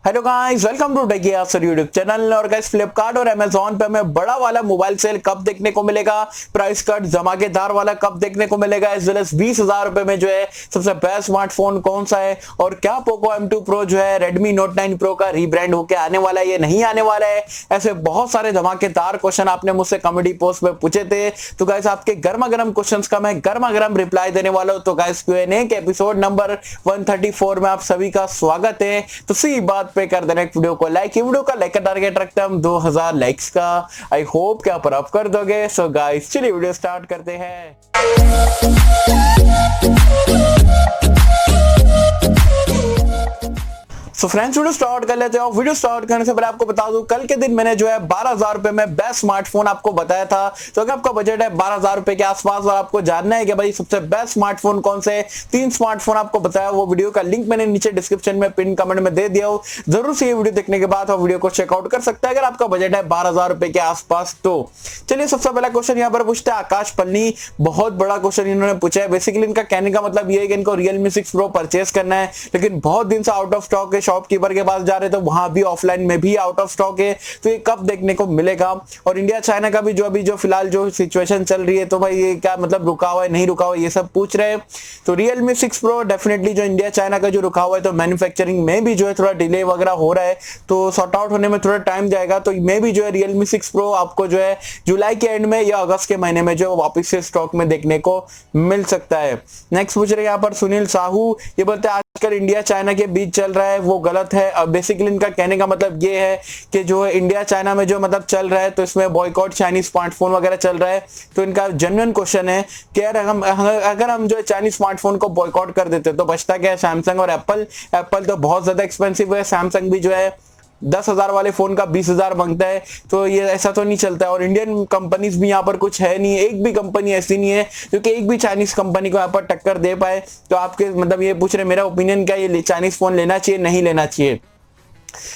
Hello guys, welcome to techie Yasar YouTube channel. और guys, Flipkart और Amazon पे हमें बड़ा वाला मोबाइल सेल कब देखने को मिलेगा, प्राइस कट धमाकेदार वाला कब देखने को मिलेगा, इस वेल 20,000 रुपए में जो है सबसे बेस्ट स्मार्टफोन कौन सा है, और क्या पोको M2 प्रो जो है रेडमी नोट 9 प्रो का रीब्रांड होके आने वाला है, ये नहीं आने वाला है। ऐसे बहुत सारे धमाकेदार क्वेश्चन आपने मुझसे कमेडी पोस्ट में पूछे थे, तो गाइस आपके गर्मा गर्म क्वेश्चन का मैं गर्मा गर्म रिप्लाई देने वाला हूं। तो गाइस Q&A के एपिसोड नंबर 134 में आप सभी का स्वागत है। तो सी बात पे कर देना वीडियो को लाइक। ये वीडियो का लाइक का टारगेट रखते हैं हम 2000 लाइक्स का। आई होप कि आप अप कर दोगे। सो गाइस, चलिए वीडियो स्टार्ट करते हैं। सो फ्रेंड्स, वीडियो स्टार्ट कर लेते हैं। वीडियो स्टार्ट करने से पहले आपको बता दूं, कल के दिन मैंने जो है 12,000 रुपए में बेस्ट स्मार्टफोन आपको बताया था। तो अगर आपका बजट है 12,000 रुपए के आसपास और आपको जानना है कि भाई सबसे बेस्ट स्मार्टफोन कौन से, 3 स्मार्टफोन आपको बताया, वो वीडियो का लिंक मैंने नीचे डिस्क्रिप्शन में पिन कमेंट में दे दिया हो। जरूर से ये वीडियो देखने के बाद वीडियो को चेकआउट कर सकते हैं अगर आपका बजट है 12,000 रुपए के आसपास। तो चलिए, सबसे पहला क्वेश्चन यहाँ पर पूछते हैं आकाश पन्नी। बहुत बड़ा क्वेश्चन इन्होंने पूछा है। बेसिकली इनका कहने का मतलब ये है कि इनको Realme 6 Pro परचेस करना है, लेकिन बहुत दिन से आउट ऑफ स्टॉक है। शॉपकीपर के पास जा रहे तो वहां भी ऑफलाइन में भी आउट ऑफ स्टॉक है। तो ये कब देखने को मिलेगा, और इंडिया चाइना का भी जो अभी जो फिलहाल जो सिचुएशन चल रही है, तो भाई ये क्या मतलब रुका हुआ है नहीं रुका हुआ है, ये सब पूछ रहे हैं। तो Realme 6 Pro डेफिनेटली जो इंडिया चाइना का जो रुका हुआ है, तो मैन्युफैक्चरिंग में भी जो है थोड़ा डिले वगैरह हो रहा है, तो सॉर्ट आउट होने में थोड़ा टाइम जाएगा। तो मे भी जो है Realme 6 Pro आपको जो है जुलाई के एंड में या अगस्त के महीने में जो वापस से स्टॉक में देखने को मिल सकता है। नेक्स्ट पूछ रहे हैं यहाँ पर सुनील साहू। ये बोलते हैं आजकल इंडिया चाइना के बीच चल रहा है वो गलत है। अब बेसिकली इनका कहने का मतलब ये है कि जो इंडिया चाइना में जो मतलब चल रहा है, तो इसमें बॉयकॉट चाइनीज स्मार्टफोन वगैरह चल रहा है। तो इनका जेन्युइन क्वेश्चन है कि यार अगर हम जो चाइनीज स्मार्टफोन को बॉयकॉट कर देते तो बचता क्या है, सैमसंग और एप्पल। एप्पल तो बहुत ज्यादा एक्सपेंसिव है, सैमसंग भी जो है 10,000 वाले फोन का 20,000 मांगता है। तो ये ऐसा तो नहीं चलता है। और इंडियन कंपनीज भी यहाँ पर कुछ है नहीं, एक भी कंपनी ऐसी नहीं है जो कि एक भी चाइनीज कंपनी को यहाँ पर टक्कर दे पाए। तो आपके मतलब ये पूछ रहे मेरा ओपिनियन क्या, ये चाइनीज फोन लेना चाहिए नहीं लेना चाहिए।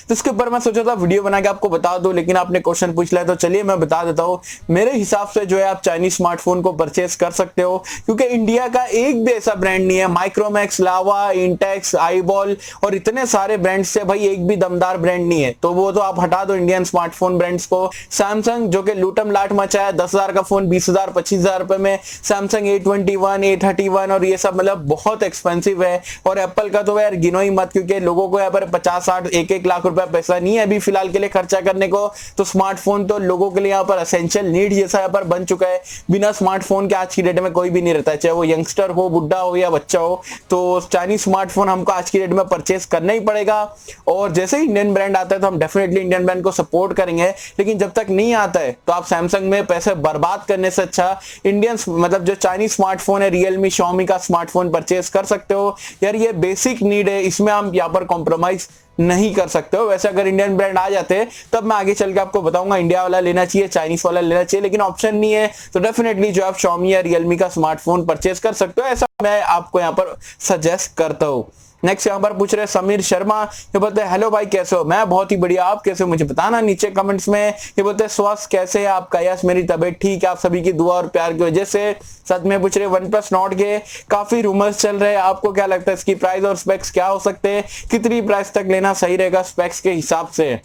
तो इसके ऊपर मैं सोचा था वीडियो बना के आपको बता दूं, लेकिन आपने क्वेश्चन पूछ लिया तो चलिए मैं बता देता हूं। मेरे हिसाब से जो है आप चाइनीज स्मार्टफोन को परचेस कर सकते हो, क्योंकि इंडिया का एक भी ऐसा ब्रांड नहीं है। माइक्रोमैक्स, लावा, इंटेक्स, आईबॉल और इतने सारे ब्रांड से भाई एक भी दमदार ब्रांड नहीं है। तो वो तो आप हटा दो इंडियन स्मार्टफोन ब्रांड्स को। सैमसंग जो कि लूटम लाट मचा है, 10,000 का फोन 20,000 25,000 रुपए में, सैमसंग A21, A31 और ये सब मतलब बहुत एक्सपेंसिव है। और एप्पल का तो यार गिनो ही मत, क्योंकि लोगों को यहाँ पर 50-60 1-1 लाख रुपया पैसा नहीं है अभी फिलहाल के लिए खर्चा करने को। तो स्मार्टफोन तो लोगों के लिए यहाँ पर एसेंशियल नीड जैसा यहाँ पर बन चुका है। बिना स्मार्टफोन के आज की डेट में कोई भी नहीं रहता है, चाहे वो यंगस्टर हो, बुढ़ा हो या बच्चा हो। तो चाइनीज स्मार्टफोन हमको आज की डेट में परचेस करना ही पड़ेगा। और जैसे ही इंडियन ब्रांड आता है तो हम डेफिनेटली इंडियन ब्रांड को सपोर्ट करेंगे, लेकिन जब तक नहीं आता है तो आप सैमसंग में पैसे बर्बाद करने से अच्छा इंडियन मतलब जो चाइनीज स्मार्टफोन है, रियलमी, शाओमी का स्मार्टफोन परचेस कर सकते हो। यार ये बेसिक नीड है, इसमें हम यहाँ पर कॉम्प्रोमाइज नहीं कर सकते हो। वैसे अगर इंडियन ब्रांड आ जाते हैं तब मैं आगे चल के आपको बताऊंगा इंडिया वाला लेना चाहिए, चाइनीज वाला लेना चाहिए, लेकिन ऑप्शन नहीं है। तो डेफिनेटली जो आप शाओमी या रियलमी का स्मार्टफोन परचेस कर सकते हो, ऐसा मैं आपको यहाँ पर सजेस्ट करता हूँ। नेक्स्ट यहाँ पर पूछ रहे समीर शर्मा। ये बोलते हैं हेलो भाई कैसे हो, मैं बहुत ही बढ़िया, आप कैसे हो मुझे बताना नीचे कमेंट्स में। ये बोलते हैं स्वास्थ्य कैसे है आपका, यस मेरी तबीयत ठीक है, आप सभी की दुआ और प्यार की वजह से। साथ में पूछ रहे OnePlus Nord के काफी रूमर्स चल रहे हैं, आपको क्या लगता है इसकी प्राइस और स्पेक्स क्या हो सकते हैं, कितनी प्राइस तक लेना सही रहेगा स्पेक्स के हिसाब से।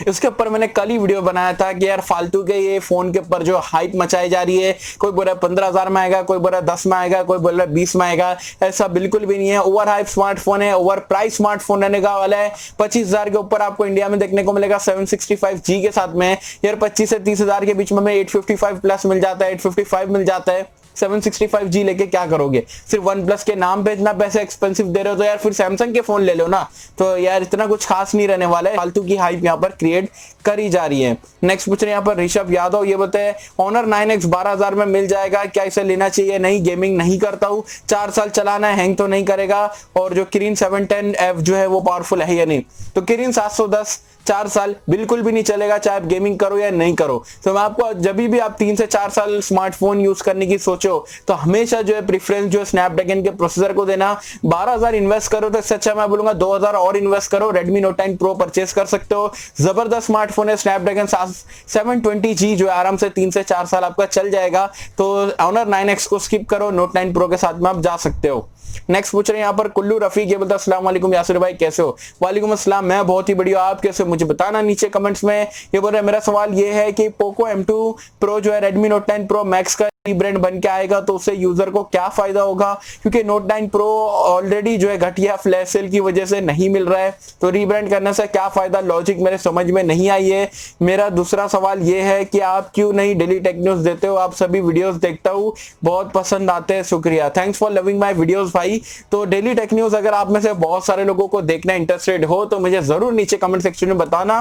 इसके ऊपर मैंने कल ही वीडियो बनाया था कि यार फालतू के ये फोन के ऊपर जो हाइप मचाई जा रही है, कोई बोल रहा है 15,000 में आएगा, कोई बोल रहा है 10 में आएगा, कोई बोल रहा है 20 में आएगा। ऐसा बिल्कुल भी नहीं है। ओवर हाइप स्मार्टफोन है, ओवर प्राइस स्मार्टफोन रहने का वाला है। 25,000 के ऊपर आपको इंडिया में देखने को मिलेगा 765G के साथ में। यार 25 से 30,000 के बीच में 855 प्लस मिल जाता है, 855 मिल जाता है। 765G लेके क्या करोगे, सिर्फ OnePlus के नाम पे इतना पैसे एक्सपेंसिव दे रहे हो, तो यार फिर सैमसंग के फोन ले लो ना। तो यार इतना कुछ खास नहीं रहने वाला है, फालतू की हाइप यहाँ पर क्रिएट करी जा रही है। नेक्स्ट पूछ रहे हैं यहाँ पर ऋषभ यादव। ये बोलते हैं Honor 9X 12,000 में मिल जाएगा, क्या इसे लेना चाहिए? नहीं, गेमिंग नहीं करता हूँ, 4 साल चलाना है, हैंग तो नहीं करेगा। और जो किरीन 710F जो है वो पावरफुल है या नहीं? तो किरीन 710 4 साल बिल्कुल भी नहीं चलेगा, चाहे आप गेमिंग करो या नहीं करो। तो मैं आपको जब भी आप 3 से 4 साल स्मार्टफोन यूज करने की सोचो तो हमेशा जो है प्रेफरेंस जो है स्नैपड्रैगन के प्रोसेसर को देना। 12,000 इन्वेस्ट करो तो इससे अच्छा मैं बोलूंगा 2,000 और इन्वेस्ट करो, Redmi Note 9 Pro परचेस कर सकते हो। जबरदस्त स्मार्टफोन है, स्नैपड्रैगन 720G जो आराम से 3 से 4 साल आपका चल जाएगा। तो Honor 9X को स्किप करो, Note 9 Pro के साथ में आप जा सकते हो। नेक्स्ट पूछ रहे हैं यहाँ पर कुल्लू रफीक, ये बोलता है अस्सलाम वालेकुम यासिर भाई कैसे हो। वालेकुम अस्सलाम, मैं बहुत ही बढ़िया, आप कैसे हो मुझे बताना नीचे कमेंट्स में। ये बोल रहे हैं मेरा सवाल ये है कि पोको M2 Pro जो है Redmi Note 9 Pro Max का ब्रांड बन के आएगा तो उससे यूजर को क्या फायदा होगा, क्योंकि Note 9 Pro ऑलरेडी जो है घटिया फ्लैश सेल की वजह से नहीं मिल रहा है, तो रीब्रांड करने से क्या फायदा, लॉजिक मेरे समझ में नहीं आई है। मेरा दूसरा सवाल ये है कि आप क्यों नहीं डेली टेक न्यूज देते हो, आप सभी वीडियोस देखता हूँ, बहुत पसंद आते हैं, शुक्रिया, thanks for loving my videos भाई। तो डेली टेक न्यूज अगर आप में से बहुत सारे लोगों को देखना इंटरेस्टेड हो तो मुझे जरूर नीचे कमेंट सेक्शन में बताना।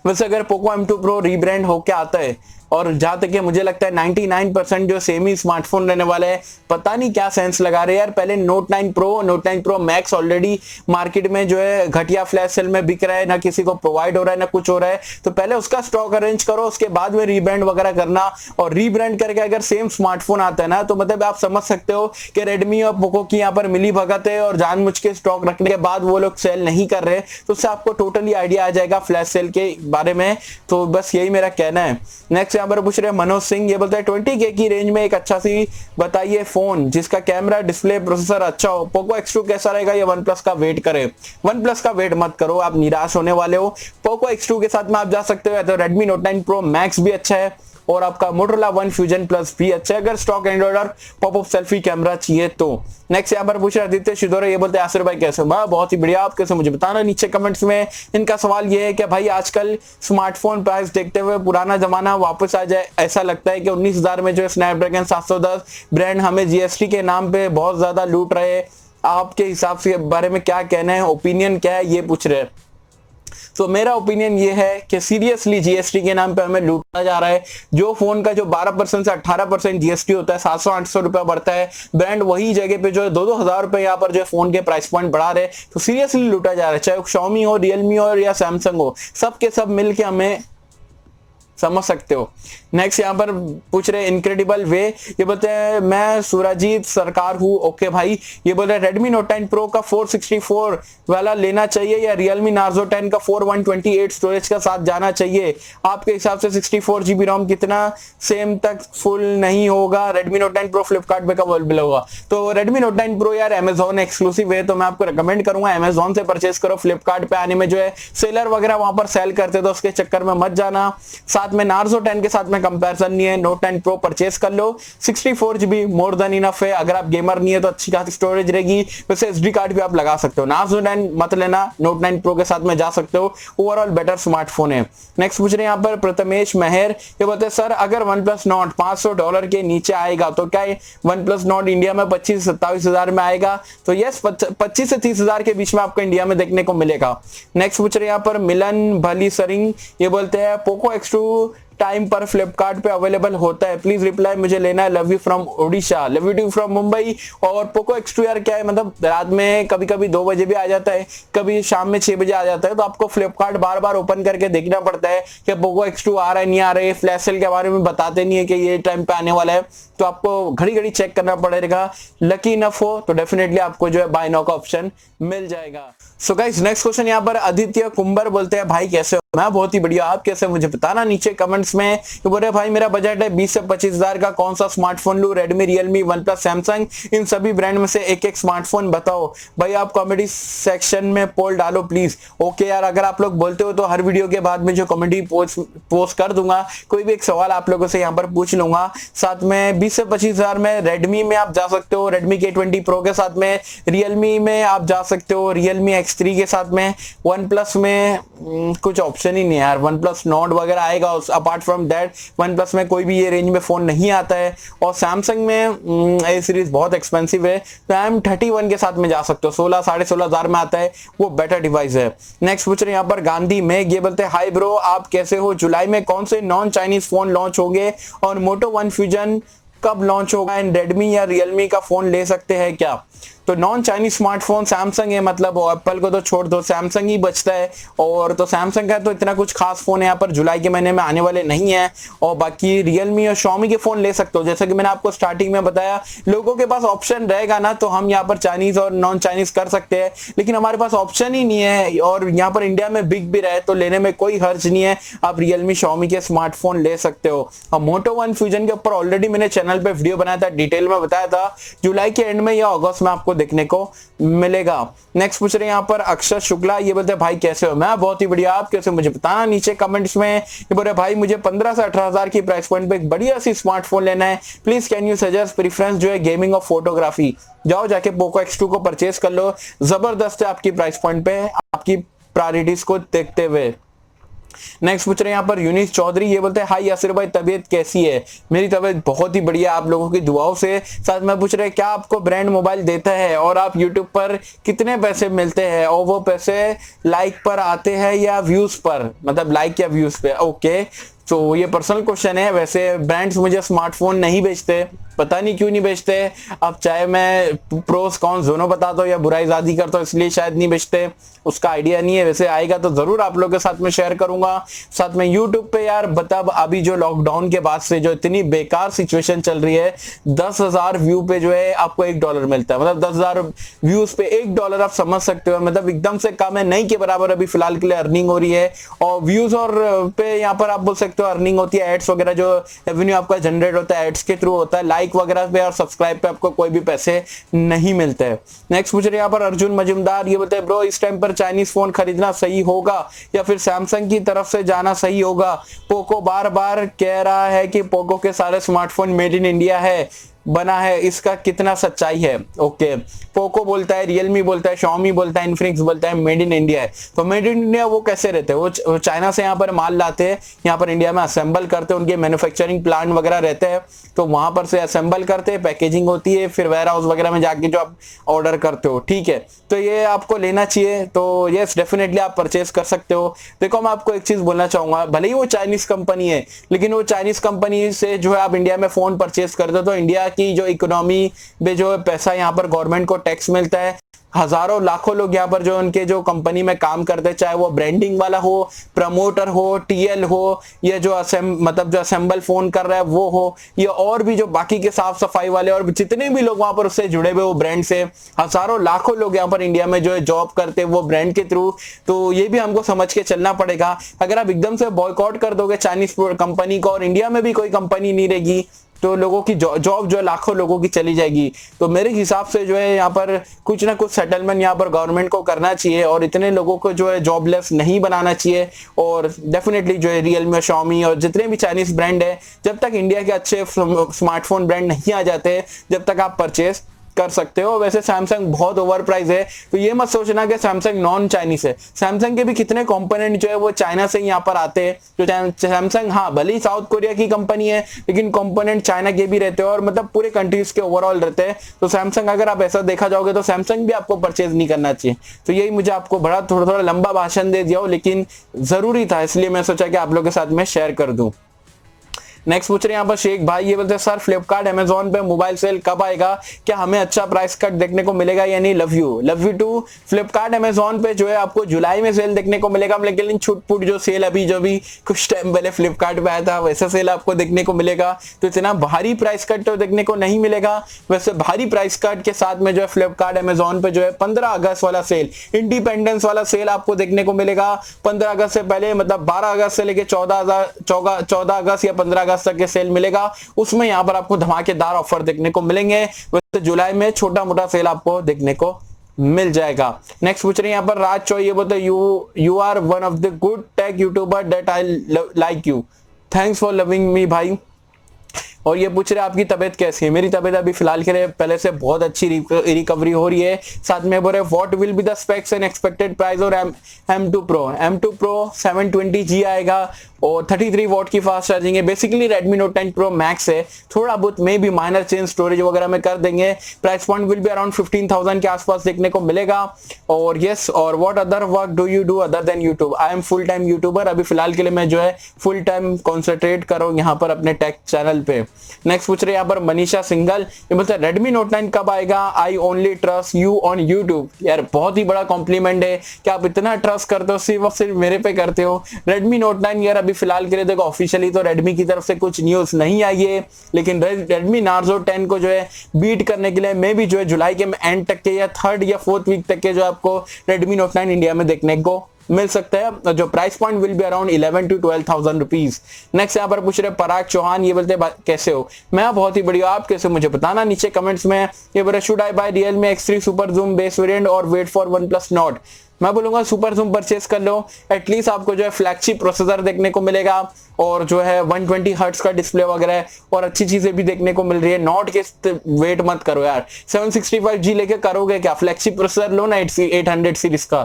वैसे अगर पोको M2 Pro रीब्रांड होके आता है, और जहां तक मुझे लगता है 99% जो सेम ही स्मार्टफोन रहने वाले हैं, पता नहीं क्या सेंस लगा रहे यार। पहले Note 9 Pro, Note 9 Pro Max already market में जो है घटिया फ्लैश सेल में बिक रहा है, ना किसी को प्रोवाइड हो रहा है ना कुछ हो रहा है, तो पहले उसका स्टॉक अरेंज करो, उसके बाद में रीब्रांड वगैरह करना। और रीब्रांड करके अगर सेम स्मार्टफोन आता है ना तो मतलब आप समझ सकते हो कि रेडमी और पोको की यहाँ पर मिली भगत है, और जानबूझ के स्टॉक रखने के बाद वो लोग सेल नहीं कर रहे, तो उससे आपको टोटली आइडिया आ जाएगा फ्लैश सेल के बारे में। तो बस यही मेरा कहना है। नेक्स्ट यहाँ पर पूछ रहे मनोज सिंह, ये बोलता है 20K की रेंज में एक अच्छा सी बताइए फोन जिसका कैमरा, डिस्प्ले, प्रोसेसर अच्छा हो। पोको X2 कैसा रहेगा या वन प्लस का वेट करें? वन प्लस का वेट मत करो, आप निराश होने वाले हो। पोको X2 के साथ में आप जा सकते हो, तो Redmi Note 9 Pro Max भी अच्छा है, और आपका Motorola One Fusion Plus भी अच्छा है अगर स्टॉक एंड्रॉइड और पॉपअप सेल्फी कैमरा चाहिए तो। नेक्स्ट यहाँ पर पूछ रहे आदित्य शिदोरे, ये बोलते हैं यासिर भाई कैसे हो? मैं बहुत ही बढ़िया, आप कैसे मुझे बताना नीचे कमेंट्स में। इनका सवाल ये है कि भाई आजकल स्मार्टफोन प्राइस देखते हुए पुराना जमाना वापस आ जाए, ऐसा लगता है कि 19,000 में जो स्नैपड्रैगन 710 ब्रांड हमें GST के नाम पे बहुत ज्यादा लूट रहे हैं। आपके हिसाब से बारे में क्या कहना है, ओपिनियन क्या है, ये पूछ रहे हैं। तो मेरा ओपिनियन ये है कि सीरियसली जीएसटी के नाम पे हमें लूटा जा रहा है। जो फोन का जो 12% से 18% जीएसटी होता है, 700-800 रुपया बढ़ता है, ब्रांड वही जगह पे जो है 2-2 हजार रुपए यहाँ पर जो है फोन के प्राइस पॉइंट बढ़ा रहे, तो सीरियसली लूटा जा रहा है। चाहे Xiaomi हो, रियलमी हो या सैमसंग हो, सब के सब मिलके हमें, समझ सकते हो। नेक्स्ट यहाँ पर पूछ रहे इनक्रेडिबल वे, ये बोलते हैं मैं सुराजीत सरकार हूँ। ओके भाई, ये बोल रहे Redmi Note 9 Pro का 464 वाला लेना चाहिए या Realme Narzo 10 का 4128 स्टोरेज का साथ जाना चाहिए? आपके हिसाब से 64GB रोम कितना सेम तक फुल नहीं होगा? Redmi Note 9 Pro फ्लिपकार्ट पे कब अवेलेबल होगा? तो Redmi Note 9 Pro यार Amazon एक्सक्लूसिव है, तो मैं आपको रिकमेंड करूंगा Amazon से परचेस करो। फ्लिपकार्ट पे आने में जो है सेलर वगैरह वहां पर सेल करते, तो उसके चक्कर में मत जाना। साथ में Narzo 10 के साथ में कंपैरिजन नहीं है, Note 9 Pro परचेस कर लो। 64GB मोर देन इनफ है, अगर आप गेमर नहीं है तो अच्छी खासी स्टोरेज रहेगी, वैसे SD कार्ड भी आप लगा सकते हो। Narzo 10 मत लेना, Note 9 Pro के साथ में जा सकते हो, ओवरऑल बेटर स्मार्टफोन है। नेक्स्ट पूछ रहे हैं यहाँ पर प्रथमेश मेहर, ये बोलते हैं सर अगर OnePlus Nord $500 के नीचे आएगा तो क्या OnePlus Nord इंडिया में 25 से 27 हजार में आएगा? तो यस, 25 से 30 हजार के बीच में आपको इंडिया में देखने को मिलेगा। नेक्स्ट पूछ रहे हैं यहाँ पर मिलन भली सरिंग, ये बोलते हैं Poco X2 टाइम पर फ्लिपकार्ट पे अवेलेबल होता है, प्लीज रिप्लाई, मुझे लेना है, love you from Odisha, love you from Mumbai. और पोको X2 यार क्या है, मतलब रात में कभी कभी 2 बजे भी आ जाता है, कभी शाम में 6 बजे आ जाता है, तो आपको फ्लिपकार्ट बार बार ओपन करके देखना पड़ता है कि पोको X2 आ रहा है नहीं आ रहा है। फ्लैश सेल के बारे में बताते नहीं है कि ये टाइम पे आने वाला है, तो आपको घड़ी घड़ी चेक करना पड़ेगा। लकी इनफ हो तो डेफिनेटली आपको जो है बाय नाउ का ऑप्शन मिल जाएगा। सो गाइस नेक्स्ट क्वेश्चन यहाँ पर आदित्य कुंबर बोलते हैं भाई कैसे हो? मैं बहुत ही बढ़िया, आप कैसे मुझे बताना नीचे कमेंट्स में। तो बोल रहे भाई मेरा बजट है 20 से 25 हजार का, कौन सा स्मार्टफोन लूं? Redmi, Realme, OnePlus, Samsung, इन सभी ब्रांड में से एक एक स्मार्टफोन बताओ भाई। आप कमेंट सेक्शन में पोल डालो प्लीज। ओके यार, अगर आप लोग बोलते हो तो हर वीडियो के बाद में जो कमेंट पोस्ट कर दूंगा, कोई भी एक सवाल आप लोगों से यहाँ पर पूछ लूंगा। साथ में 20 से 25 हजार में रेडमी में आप जा सकते हो, Redmi K20 Pro के साथ में, रियलमी में आप जा सकते हो, Realme X3 के साथ में, वन प्लस में कुछ ऑप्शन ही नहीं है यार, वन प्लस नोट वगैरह आएगा। Apart from that one plus में कोई भी ये रेंज में फोन नहीं आता है। और सैमसंग में ए सीरीज बहुत एक्सपेंसिव है, तो M31 के साथ में जा सकते हो, 16-16.5 हजार में आता है, वो बेटर डिवाइस है। नेक्स्ट पूछ रहे हैं यहाँ पर गांधी मेघ, ये बोलते हैं हाई ब्रो आप कैसे हो? जुलाई में कौन से नॉन चाइनीज फोन लॉन्च होंगे और मोटो वन फ्यूजन कब लॉन्च होगा? एंड रेडमी या रियलमी का फोन ले सकते हैं क्या? तो नॉन चाइनीज स्मार्टफोन सैमसंग है, मतलब एप्पल को तो छोड़ दो, सैमसंग ही बचता है। और तो सैमसंग का तो इतना कुछ खास फोन यहाँ पर जुलाई के महीने में आने वाले नहीं है। और बाकी रियलमी और शॉमी के फोन ले सकते हो। जैसा कि मैंने आपको स्टार्टिंग में बताया, लोगों के पास ऑप्शन रहेगा ना तो हम यहाँ पर चाइनीज और नॉन चाइनीज कर सकते हैं, लेकिन हमारे पास ऑप्शन ही नहीं है और यहाँ पर इंडिया में बिक भी रहे तो लेने में कोई हर्ज नहीं है। आप रियलमी शॉमी के स्मार्टफोन ले सकते हो। और मोटो वन फ्यूजन के ऊपर ऑलरेडी मैंने चैनल पे वीडियो बनाया था, डिटेल में बताया था, जुलाई के एंड में या अगस्त में आपको देखने को मिलेगा। नेक्स्ट पूछ रहे हैं यहाँ पर अक्षर शुक्ला, ये बोलते हैं भाई कैसे हो? मैं बहुत ही बढ़िया, आप कैसे हो मुझे बताना नीचे कमेंट्स में। ये बोल रहे भाई मुझे 15 से 18,000 की प्राइस पॉइंट पे एक बढ़िया सी स्मार्टफोन लेना है, please can you suggest preference जो है गेमिंग और फोटोग्राफी। जाओ जाके पोको X2 को परचेज कर लो, जबरदस्त है आपकी प्राइस पॉइंट पे, आपकी प्रायोरिटीज को देखते हुए। नेक्स्ट पूछ रहे हैं यहाँ पर यूनिस चौधरी, ये बोलते हैं हाय यासिर भाई तबीयत कैसी है? मेरी तबीयत बहुत ही बढ़िया आप लोगों की दुआओं से। साथ में पूछ रहे हैं क्या आपको ब्रांड मोबाइल देता है और आप यूट्यूब पर कितने पैसे मिलते हैं और वो पैसे लाइक पर आते हैं या व्यूज पर, मतलब लाइक या व्यूज पे? ओके, तो ये पर्सनल क्वेश्चन है। वैसे ब्रांड्स मुझे स्मार्टफोन नहीं बेचते, पता नहीं क्यों नहीं बेचते। अब चाहे मैं प्रोस कॉन्स दोनों बताता हूँ या बुराई ज़्यादा करता हूँ इसलिए शायद नहीं बेचते, उसका आइडिया नहीं है। वैसे आएगा तो जरूर आप लोगों के साथ में शेयर करूंगा। साथ में यूट्यूब पे यार मतलब अभी जो लॉकडाउन के बाद से जो इतनी बेकार सिचुएशन चल रही है, 10,000 व्यू पे जो है आपको $1 मिलता है, मतलब 10,000 व्यूज पे $1 आप समझ सकते हो, मतलब एकदम से कम है, नहीं के बराबर अभी फिलहाल के लिए अर्निंग हो रही है। और व्यूज और पे यहाँ पर आप बोल सकते हो अर्निंग होती है, एड्स वगैरह जो रेवेन्यू आपका जनरेट होता है एड्स के थ्रू होता है, लाइक वगैरह पे और सब्सक्राइब पे आपको कोई भी पैसे नहीं मिलते हैं। नेक्स्ट पूछ रहे यहाँ पर अर्जुन मजुमदार, ये बोलते हैं ब्रो इस टाइम पर चाइनीज फोन खरीदना सही होगा या फिर सैमसंग की तरफ से जाना सही होगा? पोको बार बार कह रहा है कि पोको के सारे स्मार्टफोन मेड इन इंडिया है बना है, इसका कितना सच्चाई है? ओके, पोको बोलता है, रियलमी बोलता है, शॉमी बोलता है, इन्फिनिक्स बोलता है मेड इन इंडिया है। तो मेड इन इंडिया वो कैसे रहते हैं? वो चाइना से यहाँ पर माल लाते हैं, यहाँ पर इंडिया में असेंबल करते हैं, उनके मैन्युफैक्चरिंग प्लांट वगैरह रहते हैं, तो वहां पर से असेंबल करते हैं, पैकेजिंग होती है, फिर वेयर हाउस वगैरह में जाके जो आप ऑर्डर करते हो, ठीक है। तो ये आपको लेना चाहिए, तो यस डेफिनेटली आप परचेज कर सकते हो। देखो मैं आपको एक चीज बोलना चाहूंगा, भले ही वो चाइनीज कंपनी है, लेकिन वो चाइनीज कंपनी से जो है आप इंडिया में फोन परचेज करते हो तो इंडिया की जो इकोनॉमी में जो पैसा यहाँ पर गवर्नमेंट को टैक्स मिलता है, हजारों लाखों लोग यहाँ पर जो उनके जो कंपनी में काम करते हैं, चाहे वो ब्रांडिंग वाला हो, प्रमोटर हो, टीएल हो, या जो मतलब जो असेंबल फोन कर रहा है वो हो, या और भी जो बाकी के साफ सफाई वाले और जितने भी लोग वहां पर उससे जुड़े हुए वो ब्रांड से, हजारों लाखों लोग यहाँ पर इंडिया में जो है जॉब करते हैं वो ब्रांड के थ्रू। तो ये भी हमको समझ के चलना पड़ेगा। अगर आप एकदम से बॉयकॉट कर दोगे चाइनीज कंपनी को और इंडिया में भी कोई कंपनी नहीं रहेगी तो लोगों की जॉब जो है लाखों लोगों की चली जाएगी। तो मेरे हिसाब से जो है यहाँ पर कुछ ना कुछ सेटलमेंट यहाँ पर गवर्नमेंट को करना चाहिए और इतने लोगों को जो है जॉबलेस नहीं बनाना चाहिए। और डेफिनेटली जो है रियलमी, शॉमी और जितने भी चाइनीज ब्रांड है, जब तक इंडिया के अच्छे स्मार्टफोन ब्रांड नहीं आ जाते जब तक आप परचेज कर सकते हो। वैसे सैमसंग बहुत ओवर प्राइस है, तो ये मत सोचना कि सैमसंग नॉन चाइनीज है। सैमसंग के भी कितने कंपोनेंट जो है वो चाइना से यहाँ पर आते हैं। तो सैमसंग हाँ भले ही साउथ कोरिया की कंपनी है, लेकिन कंपोनेंट चाइना के भी रहते हैं और मतलब पूरे कंट्रीज के ओवरऑल रहते हैं। तो सैमसंग अगर आप ऐसा देखा जाओगे तो सैमसंग भी आपको परचेज नहीं करना चाहिए। तो यही मुझे आपको बड़ा थोड़ा लंबा भाषण दे दिया हो, लेकिन जरूरी था इसलिए मैं सोचा कि आप लोगों के साथ में शेयर कर दूं। नेक्स्ट पूछ रहे हैं यहाँ पर शेख भाई, ये बोलते हैं सर फ्लिपकार्ट अमेजोन पे मोबाइल सेल कब आएगा, क्या हमें अच्छा प्राइस कट देखने को मिलेगा या नहीं? Love you too. Flipkart Amazon पे जो है आपको जुलाई में सेल देखने को मिलेगा, लेकिन छुटपुट जो सेल अभी जो भी कुछ टाइम पहले फ्लिपकार्ट पे आया था वैसा सेल आपको देखने को मिलेगा। तो इतना भारी प्राइस कट तो देखने को नहीं मिलेगा। वैसे भारी प्राइस कट के साथ में जो है फ्लिपकार्ट अमेजोन पे जो है 15 अगस्त वाला सेल, इंडिपेंडेंस वाला सेल आपको देखने को मिलेगा। 15 अगस्त से पहले मतलब 12 अगस्त से लेके 14 अगस्त या 15 अगस्त तक के सेल मिलेगा, उसमें यहाँ पर आपको धमाकेदार ऑफर देखने को मिलेंगे। वैसे जुलाई में छोटा मोटा सेल आपको देखने को मिल जाएगा। नेक्स्ट पूछ रहे हैं यहाँ पर राज चौई, ये बोलते you are one of the good tech YouTuber that I like you, thanks for loving me भाई। और ये पूछ रहे हैं आपकी तबीयत कैसी है? मेरी तबीयत अभी फिलहाल के लिए पहले से बहुत अच्छी रिकवरी हो रही है। साथ में बोल रहे what will be the specs and expected price और M2 Pro 720G आएगा और 33 वॉट की फास्ट चार्जिंग है। Basically Redmi Note 10 Pro Max है, थोड़ा बहुत मे भी माइनर चेंज स्टोरेज वगैरह में कर देंगे। Price point will be around 15,000 के आसपास देखने को मिलेगा। और यस, और what other work do you do other than YouTube? I am full time YouTuber. अभी फिलहाल के लिए मैं जो है फुल टाइम कॉन्सेंट्रेट कर रहा हूँ यहाँ पर अपने टेक चैनल पे। नेक्स्ट पूछ रहे हैं यहाँ पर मनीषा सिंगल, ये बोलते हैं रेडमी नोट 9 कब आएगा, I only trust you on YouTube. यार बहुत ही बड़ा कॉम्प्लीमेंट है कि आप इतना ट्रस्ट करते हो, सिर्फ मेरे पे करते हो। रेडमी नोट 9 यार अभी फिलहाल के लिए देखो ऑफिशियली तो रेडमी की तरफ से कुछ न्यूज नहीं आई है, लेकिन रेडमी नार्जो 10 को जो है बीट करने के लिए मे भी जो है जुलाई के एंड तक के या 3rd या 4th वीक तक के जो आपको रेडमी नोट 9 इंडिया में देखने को मिल सकता है। जो price point will be around 11 to 12,000 rupees. Next यहाँ पर पूछ रहे पराग चौहान, ये बोलते कैसे हो, मैं बहुत ही बढ़िया, आप कैसे, मुझे बताना नीचे कमेंट्स में। ये बोले should I buy Realme X3 super zoom base variant और वेट फॉर OnePlus Nord। मैं बोलूंगा सुपर जूम परचेस कर लो, एटलीस्ट आपको जो है फ्लैगशिप प्रोसेसर देखने को मिलेगा और जो है 120 हर्ट्ज का डिस्प्ले वगैरह और अच्छी चीजें भी देखने को मिल रही है। नॉट के वेट मत करो यार, 765G लेके करोगे क्या, फ्लैगशिप प्रोसेसर लो ना 800 सीरीज का।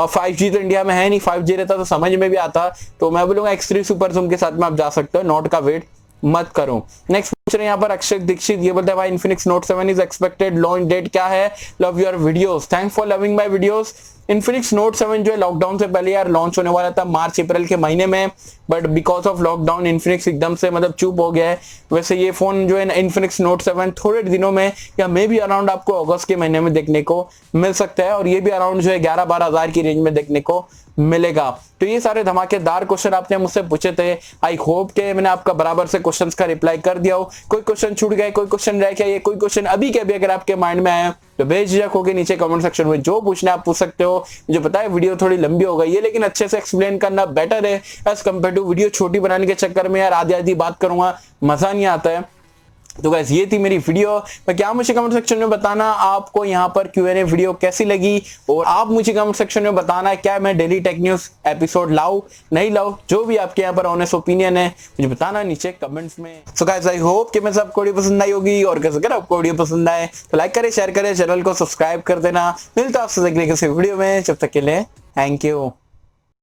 5G तो इंडिया में है नहीं, 5G रहता तो समझ में भी आता। तो मैं बोलूंगा X3 सुपर जूम के साथ में आप जा सकते हो, नॉट का वेट मत करो। नेक्स्ट पूछ रहे हैं यहाँ पर अक्षय दीक्षित, ये बोलते हैं भाई Infinix note 7 is expected launch date क्या है, love your videos, thanks for loving my videos. Infinix note 7 जो है लॉकडाउन से पहले यार लॉन्च होने वाला था मार्च अप्रैल के महीने में, but because of lockdown Infinix एकदम से मतलब चुप हो गया है। वैसे ये फोन जो है इन्फिनिक्स नोट 7 थोड़े दिनों में या मे भी अराउंड आपको अगस्त के महीने में देखने को मिल सकता है, और ये भी अराउंड जो है 11-12 हजार की रेंज में देखने को मिलेगा। तो ये सारे धमाकेदार क्वेश्चन आपने मुझसे पूछे थे, आई होप के मैंने आपका बराबर से क्वेश्चंस का रिप्लाई कर दिया हो। कोई क्वेश्चन छूट गए, कोई क्वेश्चन रह गया, ये कोई क्वेश्चन अभी के अभी अगर आपके माइंड में आया तो बेझिझक होकर नीचे कमेंट सेक्शन में जो पूछना आप पूछ सकते हो। मुझे पता है वीडियो थोड़ी लंबी हो गई है, लेकिन अच्छे से एक्सप्लेन करना बेटर है एज कम्पेयर टू वीडियो छोटी बनाने के चक्कर में यार आधी आधी बात करूंगा, मजा नहीं आता है। तो गाइस ये थी मेरी वीडियो। तो क्या मुझे कमेंट सेक्शन में बताना आपको यहाँ पर Q&A वीडियो कैसी लगी, और आप मुझे कमेंट सेक्शन में बताना क्या मैं डेली टेक न्यूज एपिसोड लाऊं नहीं लाऊं, जो भी आपके यहाँ पर ऑनेस्ट ओपिनियन है मुझे बताना नीचे कमेंट्स में। सो गाइस आई होप कि मैं सबको वीडियो पसंद आई होगी, और कैसे अगर आपको वीडियो पसंद आए तो लाइक करें, शेयर करें, चैनल को सब्सक्राइब कर देना। मिलता है आपसे अगले किसी वीडियो में, जब तक के लिए थैंक यू।